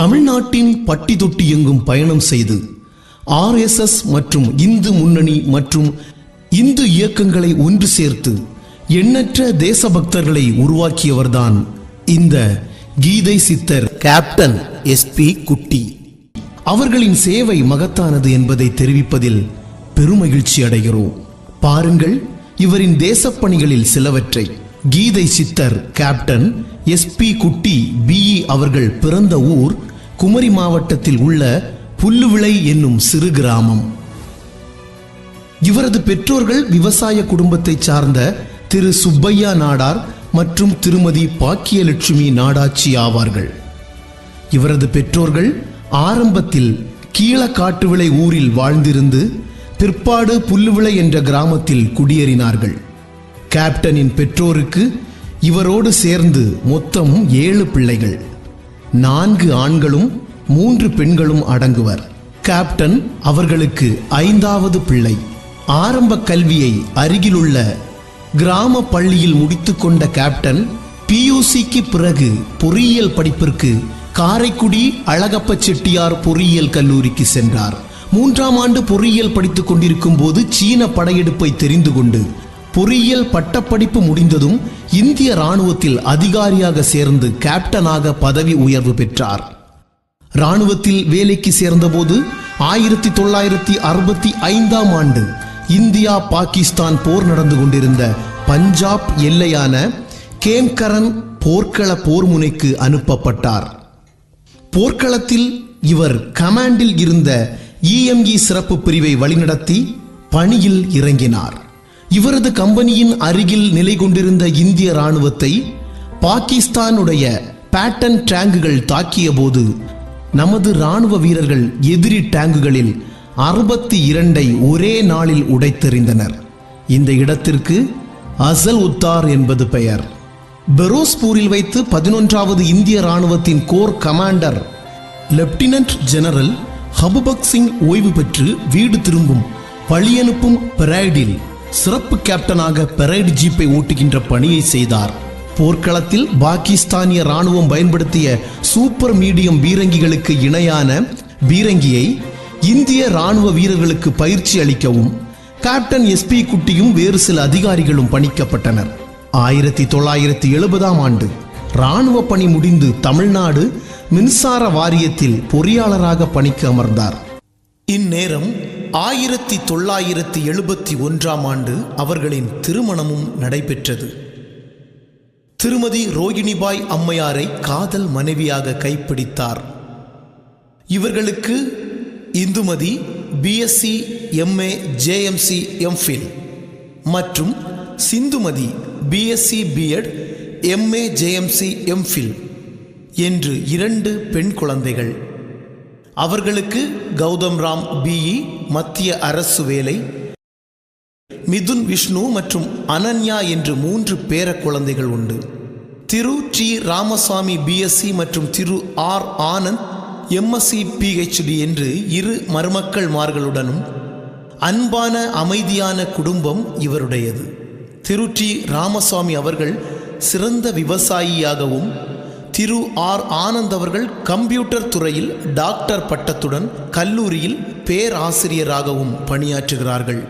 தமிழ்நாட்டின் பட்டி தொட்டி எங்கும் பயணம் செய்து RSS மற்றும் இந்து முன்னணி மற்றும் இந்து இயக்கங்களை ஒன்று சேர்த்து எண்ணற்ற தேசபக்தர்களை உருவாக்கியவர்தான் இந்த கீதை சித்தர் கேப்டன் SP குட்டி. அவர்களின் சேவை மகத்தானது என்பதை தெரிவிப்பதில் பெருமகிழ்ச்சி அடைகிறோம். பாருங்கள் இவரின் தேசப்பணிகளில் சிலவற்றை. கீதை சித்தர் கேப்டன் SP குட்டி BE அவர்கள் பிறந்த ஊர் குமரி மாவட்டத்தில் உள்ள புல்லுவிளை என்னும் சிறு கிராமம். இவரது பெற்றோர்கள் விவசாய குடும்பத்தை சார்ந்த திரு சுப்பையா நாடார் மற்றும் திருமதி பாக்கியலட்சுமி நாடாச்சி ஆவார்கள். இவரது பெற்றோர்கள் ஆரம்பத்தில் கீழக்காட்டுவிளை ஊரில் வாழ்ந்திருந்து பிற்பாடு புல்லுவிளை என்ற கிராமத்தில் குடியேறினார்கள். கேப்டனின் பெற்றோருக்கு இவரோடு சேர்ந்து மொத்தம் 7 பிள்ளைகள். 4 ஆண்களும் 3 பெண்களும் அடங்குவர். கேப்டன் அவர்களுக்கு 5வது பிள்ளை. ஆரம்ப கல்வியை அருகிலுள்ள கிராம பள்ளியில் முடித்துக்கொண்ட கேப்டன் PUCக்கு பிறகு பொறியியல் படிப்பிற்கு காரைக்குடி அழகப்ப செட்டியார் பொறியியல் கல்லூரிக்கு சென்றார். 3ஆம் ஆண்டு பொறியியல் படித்துக் கொண்டிருக்கும் போது சீன படையெடுப்பை தெரிந்து கொண்டு பொறியியல் பட்டப்படிப்பு முடிந்ததும் இந்திய இராணுவத்தில் அதிகாரியாக சேர்ந்து கேப்டனாக பதவி உயர்வு பெற்றார். இராணுவத்தில் வேலைக்கு சேர்ந்தபோது 1965ஆம் ஆண்டு இந்தியா பாகிஸ்தான் போர் நடந்து கொண்டிருந்த பஞ்சாப் எல்லையான கேம்கரன் போர்க்கள போர் முனைக்கு அனுப்பப்பட்டார். போர்க்களத்தில் இவர் கமாண்டில் இருந்த EME சிறப்பு பிரிவை வழிநடத்தி பணியில் இறங்கினார். இவரது கம்பெனியின் அருகில் நிலை கொண்டிருந்த இந்திய இராணுவத்தை பாகிஸ்தானுடைய பேட்டன் டேங்குகள் தாக்கிய போது நமது இராணுவ வீரர்கள் எதிரி டேங்குகளில் 62ஐ ஒரே நாளில் உடைத்தெறிந்தனர். இந்த இடத்திற்கு அசல் உத்தார் என்பது பெயர். பெரோஸ்பூரில் வைத்து 11வது இந்திய இராணுவத்தின் கோர் கமாண்டர் லெப்டினன்ட் ஜெனரல் ஹபுபக் சிங் ஓய்வு பெற்று வீடு திரும்பும் பழியனுப்பும் பெரைடில் சிறப்பு கேப்டனாக பெரைடு ஜீப்பை ஓட்டுகின்ற பணியை செய்தார். போர்க்களத்தில் பாகிஸ்தானிய இராணுவம் பயன்படுத்திய சூப்பர் மீடியம் பீரங்கிகளுக்கு இணையான பீரங்கியை இந்திய இராணுவ வீரர்களுக்கு பயிற்சி அளிக்கவும் கேப்டன் SP குட்டியும் வேறு சில அதிகாரிகளும் பணிக்கப்பட்டனர். 1970ஆம் ஆண்டு இராணுவ பணி முடிந்து தமிழ்நாடு மின்சார வாரியத்தில் பொறியாளராக பணிக்கு அமர்ந்தார். இந்நேரம் 1971ஆம் ஆண்டு அவர்களின் திருமணமும் நடைபெற்றது. திருமதி ரோகிணிபாய் அம்மையாரை காதல் மனைவியாக கைப்பிடித்தார். இவர்களுக்கு Indumathi BSc MA JMC MPhil மற்றும் Sindhumathi BSc B.Ed MA JMC MPhil என்று 2 பெண் குழந்தைகள். அவர்களுக்கு கௌதம் ராம் BE மத்திய அரசு வேலை, மிதுன் விஷ்ணு மற்றும் அனன்யா என்று 3 பேர குழந்தைகள் உண்டு. திரு T ராமசாமி BSc மற்றும் திரு R ஆனந்த் MSc PhD என்று 2 மருமக்கள்மார்களுடனும் அன்பான அமைதியான குடும்பம் இவருடையது. திரு T ராமசாமி அவர்கள் சிறந்த விவசாயியாகவும் திரு R ஆனந்த் அவர்கள் கம்ப்யூட்டர் துறையில் டாக்டர் பட்டத்துடன் கல்லூரியில் பேராசிரியராகவும் பணியாற்றுகிறார்கள்.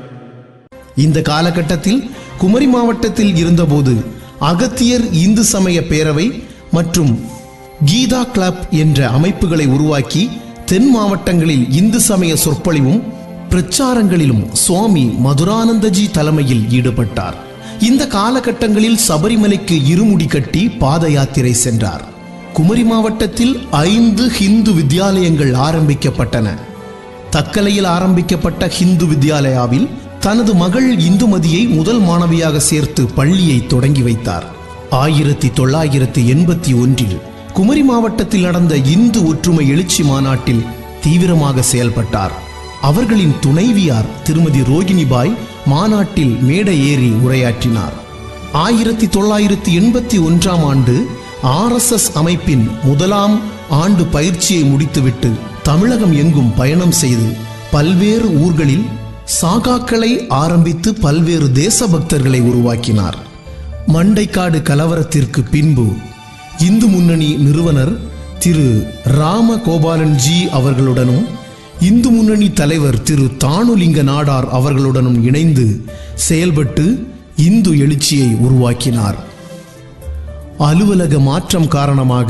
இந்த காலகட்டத்தில் குமரி மாவட்டத்தில் இருந்தபோது அகத்தியர் இந்து சமய பேரவை மற்றும் கீதா கிளப் என்ற அமைப்புகளை உருவாக்கி தென் மாவட்டங்களில் இந்து சமய சொற்பொழிவும் பிரச்சாரங்களிலும் சுவாமி மதுரானந்தஜி தலைமையில் ஈடுபட்டார். இந்த காலகட்டங்களில் சபரிமலைக்கு இருமுடி கட்டி பாத யாத்திரை சென்றார். குமரி மாவட்டத்தில் 5 ஹிந்து வித்யாலயங்கள் ஆரம்பிக்கப்பட்டன. தக்கலையில் ஆரம்பிக்கப்பட்ட ஹிந்து வித்யாலயாவில் தனது மகள் இந்துமதியை முதல் மாணவியாக சேர்த்து பள்ளியை தொடங்கி வைத்தார். 1981இல் குமரி மாவட்டத்தில் நடந்த இந்து ஒற்றுமை எழுச்சி மாநாட்டில் தீவிரமாக செயல்பட்டார். அவர்களின் துணைவியார் திருமதி ரோகிணிபாய் மாநாட்டில் மேடை ஏறி உரையாற்றினார். 1981ஆம் ஆண்டு RSS அமைப்பின் முதலாம் ஆண்டு பயிற்சியை முடித்துவிட்டு தமிழகம் எங்கும் பயணம் செய்து பல்வேறு ஊர்களில் சாகாக்களை ஆரம்பித்து பல்வேறு தேசபக்தர்களை உருவாக்கினார். மண்டைக்காடு கலவரத்திற்கு பின்பு இந்து முன்னணி நிறுவனர் திரு ராமகோபாலன் ஜி அவர்களுடனும் இந்து முன்னணி தலைவர் திரு தானுலிங்க நாடார் அவர்களுடனும் இணைந்து செயல்பட்டு இந்து எழுச்சியை உருவாக்கினார். அலுவலக மாற்றம் காரணமாக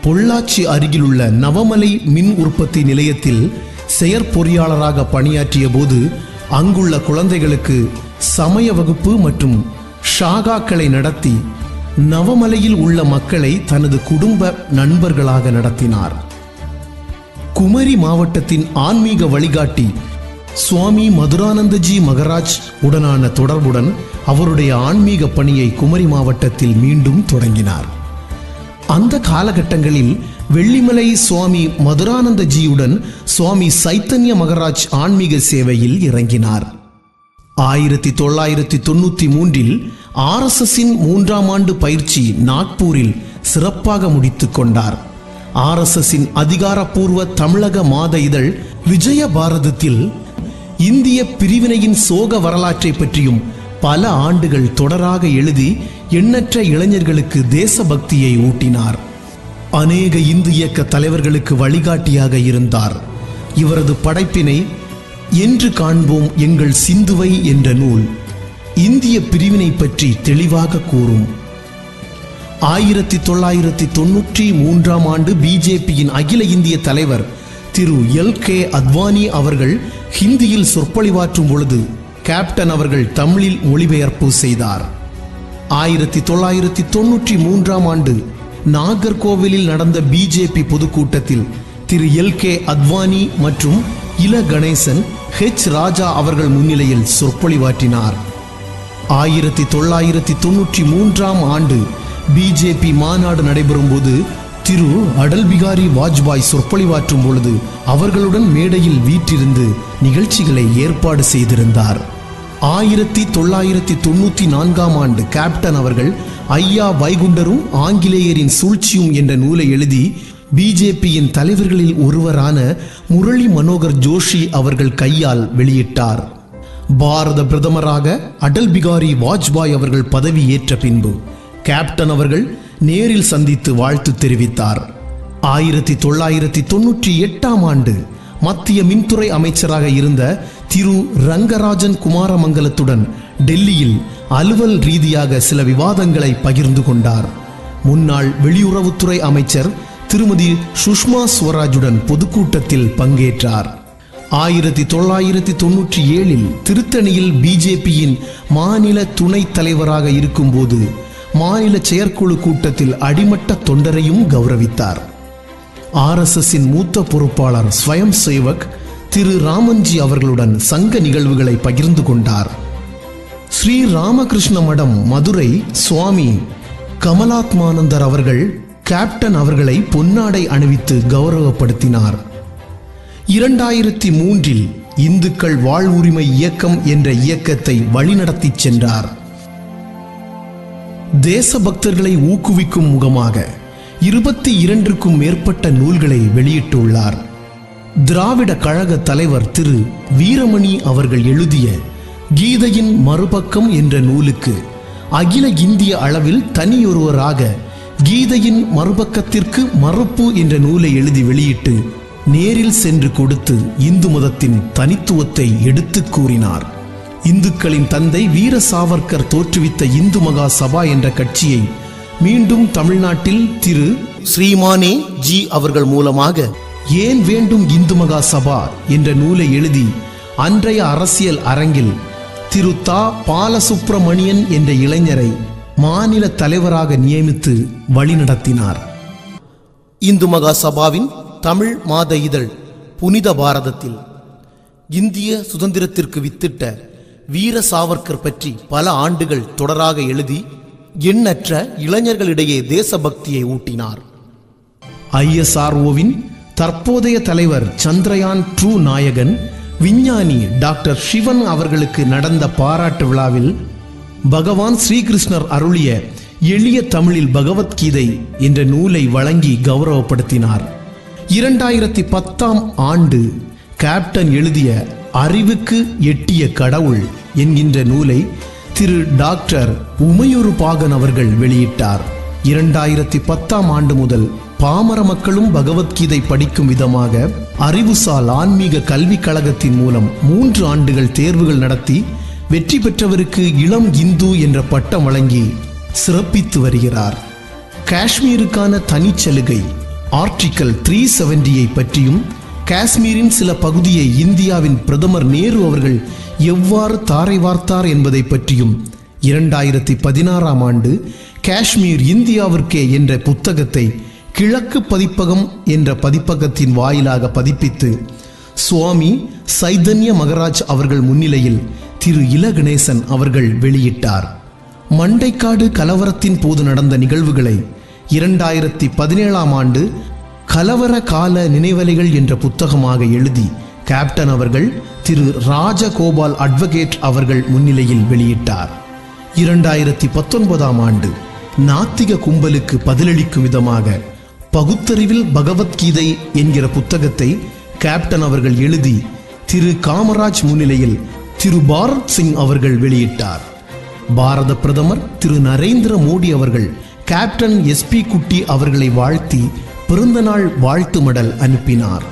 பொள்ளாச்சி அருகிலுள்ள நவமலை மின் உற்பத்தி நிலையத்தில் செயற்பொறியாளராக பணியாற்றிய போது அங்குள்ள குழந்தைகளுக்கு சமய வகுப்பு மற்றும் ஷாகாக்களை நடத்தி நவமலையில் உள்ள மக்களை தனது குடும்ப நண்பர்களாக நடத்தினார். குமரி மாவட்டத்தின் ஆன்மீக வழிகாட்டி சுவாமி மதுரானந்தஜி மகராஜ் உடனான தொடர்புடன் அவருடைய ஆன்மீக பணியை குமரி மாவட்டத்தில் மீண்டும் தொடங்கினார். அந்த காலகட்டங்களில் வெள்ளிமலை சுவாமி மதுரானந்தஜியுடன் சுவாமி சைத்தன்ய மகராஜ் ஆன்மீக சேவையில் இறங்கினார். 1993 RSSின் 3ஆம் ஆண்டு பயிற்சி நாக்பூரில் சிறப்பாக முடித்துக் கொண்டார். RSSின் அதிகாரப்பூர்வ தமிழக மாத இதழ் விஜய பாரதத்தில் இந்திய பிரிவினையின் சோக வரலாற்றை பற்றியும் பல ஆண்டுகள் தொடராக எழுதி எண்ணற்ற இளைஞர்களுக்கு தேசபக்தியை ஊட்டினார். அநேக இந்து இயக்க தலைவர்களுக்கு வழிகாட்டியாக இருந்தார். இவரது படைப்பினை என்று காண்போம் எங்கள் சிந்துவை என்ற நூல் இந்திய பிரிவினை பற்றி தெளிவாக கூறும். 1993ஆம் ஆண்டு பிஜேபியின் அகில இந்திய தலைவர் திரு LK அத்வானி அவர்கள் ஹிந்தியில் சொற்பொழிவாற்றும் பொழுது கேப்டன் அவர்கள் தமிழில் மொழிபெயர்ப்பு செய்தார். 1993ஆம் ஆண்டு நாகர்கோவிலில் நடந்த பிஜேபி பொதுக்கூட்டத்தில் திரு LK அத்வானி மற்றும் இல கணேசன் H ராஜா அவர்கள் முன்னிலையில் சொற்பொழிவாற்றினார். 1993ஆம் ஆண்டு பிஜேபி மாநாடு நடைபெறும் போது திரு அடல் பிகாரி வாஜ்பாய் சொற்பொழிவாற்றும் பொழுது அவர்களுடன் மேடையில் வீற்றிருந்து நிகழ்ச்சிகளை ஏற்பாடு செய்திருந்தார். 1994ஆம் ஆண்டு கேப்டன் அவர்கள் ஐயா வைகுண்டரும் ஆங்கிலேயரின் சூழ்ச்சியும் என்ற நூலை எழுதி பிஜேபியின் தலைவர்களில் ஒருவரான முரளி மனோகர் ஜோஷி அவர்கள் கையால் வெளியிட்டார். பாரத பிரதமராக அடல் பிகாரி வாஜ்பாய் அவர்கள் பதவி ஏற்ற பின்பு கேப்டன் அவர்கள் நேரில் சந்தித்து வாழ்த்து தெரிவித்தார். 1998ஆம் ஆண்டு மத்திய மின்துறை அமைச்சராக இருந்த திரு ரங்கராஜன் குமாரமங்கலத்துடன் டெல்லியில் அலுவல் ரீதியாக சில விவாதங்களை பகிர்ந்து கொண்டார். முன்னாள் வெளியுறவுத்துறை அமைச்சர் திருமதி சுஷ்மா ஸ்வராஜுடன் பொதுக்கூட்டத்தில் பங்கேற்றார். 1997இல் திருத்தணியில் பிஜேபியின் மாநில துணைத் தலைவராக இருக்கும்போது மாநில செயற்குழு கூட்டத்தில் அடிமட்ட தொண்டரையும் கௌரவித்தார். RSSின் மூத்த பொறுப்பாளர் ஸ்வயம் சேவக் திரு ராமன்ஜி அவர்களுடன் சங்க நிகழ்வுகளை பகிர்ந்து கொண்டார். ஸ்ரீ ராமகிருஷ்ண மடம் மதுரை சுவாமி கமலாத்மானந்தர் அவர்கள் கேப்டன் அவர்களை பொன்னாடை அணிவித்து கௌரவப்படுத்தினார். 2003இல் இந்துக்கள் வாழ்வுரிமை இயக்கம் என்ற இயக்கத்தை வழிநடத்தி சென்றார். தேசபக்தர்களை ஊக்குவிக்கும் முகமாக 22க்கும் மேற்பட்ட நூல்களை வெளியிட்டுள்ளார். திராவிட கழக தலைவர் திரு வீரமணி அவர்கள் எழுதிய கீதையின் மறுபக்கம் என்ற நூலுக்கு அகில இந்திய அளவில் தனியொருவராக கீதையின் மறுபக்கத்திற்கு மறுப்பு என்ற நூலை எழுதி வெளியிட்டு நேரில் சென்று கொடுத்து இந்து மதத்தின் தனித்துவத்தை எடுத்து கூறினார். இந்துக்களின் தந்தை வீர சாவர்கர் தோற்றுவித்த இந்து மகா சபா என்ற கட்சியை மீண்டும் தமிழ்நாட்டில் திரு ஸ்ரீமானே ஜி அவர்கள் மூலமாக ஏன் வேண்டும் இந்து மகா சபா என்ற நூலை எழுதி அன்றைய அரசியல் அரங்கில் திரு தா பாலசுப்பிரமணியன் என்ற இளைஞரை மாநில தலைவராக நியமித்து வழிநடத்தினார். இந்து மகா சபாவின் தமிழ் மாத இதழ் புனித பாரதத்தில் இந்திய சுதந்திரத்திற்கு வித்திட்ட வீர சாவர்கர் பற்றி பல ஆண்டுகள் தொடராக எழுதி எண்ணற்ற இளைஞர்களிடையே தேசபக்தியை ஊட்டினார். ISROவின் தற்போதைய தலைவர் சந்திரயான் 2 நாயகன் விஞ்ஞானி டாக்டர் சிவன் அவர்களுக்கு நடந்த பாராட்டு விழாவில் பகவான் ஸ்ரீகிருஷ்ணர் அருளிய எளிய தமிழில் பகவத்கீதை என்ற நூலை வழங்கி கௌரவப்படுத்தினார். 2010ஆம் ஆண்டு கேப்டன் எழுதிய அறிவுக்கு எட்டிய கடவுள் என்கின்ற நூலை திரு டாக்டர் உமையொரு பாகன் அவர்கள் வெளியிட்டார். 2010ஆம் ஆண்டு முதல் பாமர மக்களும் பகவத்கீதை படிக்கும் விதமாக அறிவுசால் ஆன்மீக கல்விக் கழகத்தின் மூலம் 3 ஆண்டுகள் தேர்வுகள் நடத்தி வெற்றி பெற்றவருக்கு இளம் இந்து என்ற பட்டம் வழங்கி சிறப்பித்து வருகிறார். காஷ்மீருக்கான தனிச்சலுகை ஆர்டிகல் 370 பற்றியும், காஷ்மீரின் சில பகுதியை இந்தியாவின் பிரதமர் நேரு அவர்கள் எவ்வாறு தாரை வார்த்தார் என்பதை பற்றியும் 2016ஆம் ஆண்டு காஷ்மீர் இந்தியாவிற்கே என்ற புத்தகத்தை கிழக்கு பதிப்பகம் என்ற பதிப்பகத்தின் வாயிலாக பதிப்பித்து சுவாமி சைதன்ய மகராஜ் அவர்கள் முன்னிலையில் திரு இல கணேசன் அவர்கள் வெளியிட்டார். மண்டைக்காடு கலவரத்தின் போது நடந்த நிகழ்வுகளை 2017ஆம் ஆண்டு கலவர கால நினைவலைகள் என்ற புத்தகமாக எழுதி கேப்டன் அவர்கள் திரு ராஜகோபால் அட்வொகேட் அவர்கள் முன்னிலையில் வெளியிட்டார். 2019ஆம் ஆண்டு நாத்திக கும்பலுக்கு பதிலளிக்கும் விதமாக பகுத்தறிவில் பகவத்கீதை என்கிற புத்தகத்தை கேப்டன் அவர்கள் எழுதி திரு காமராஜ் முன்னிலையில் திரு பாரத் சிங் அவர்கள் வெளியிட்டார். பாரத பிரதமர் திரு நரேந்திர மோடி அவர்கள் கேப்டன் SP குட்டி அவர்களை வாழ்த்தி பிறந்தநாள் வாழ்த்து மடல் அனுப்பினார்.